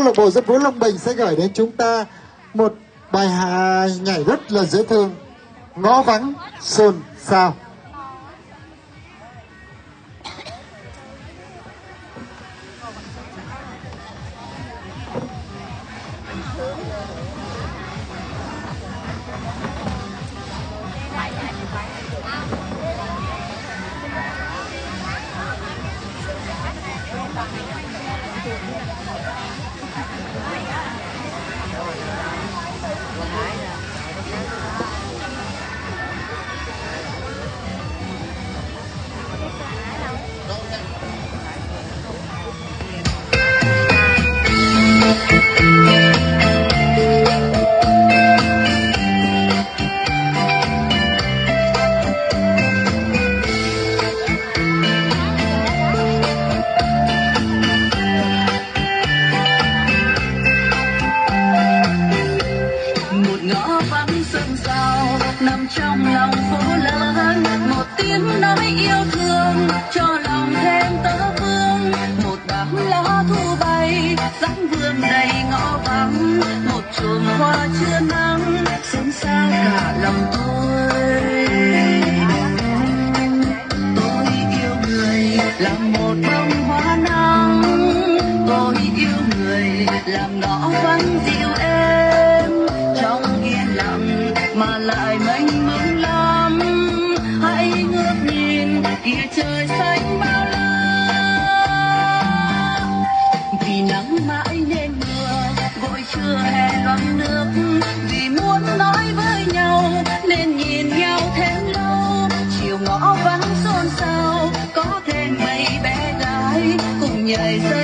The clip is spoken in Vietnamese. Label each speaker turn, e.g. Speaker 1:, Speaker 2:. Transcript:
Speaker 1: lạc bộ dân vũ Long Bình sẽ gửi đến chúng ta một bài nhảy rất là dễ thương, Ngõ Vắng Xôn Xao.
Speaker 2: Nằm trong lòng phố lớn, một tiếng nói yêu thương cho lòng thêm tơ vương. Một đám lá thu bay dáng vương đầy ngõ vắng, một chùm hoa chưa nắng xôn xao cả lòng tôi. Tôi yêu người làm một bông hoa nắng, tôi yêu người làm ngõ vắng dịu êm. Trong yên lặng mà lại mênh mông lắm, hãy ngước nhìn kia trời xanh bao la. Vì nắng mãi nên mưa, vội chưa hè loang nước. Vì muốn nói với nhau nên nhìn nhau thêm lâu. Chiều ngõ vắng xôn xao, có thêm mấy bé gái cùng nhảy dây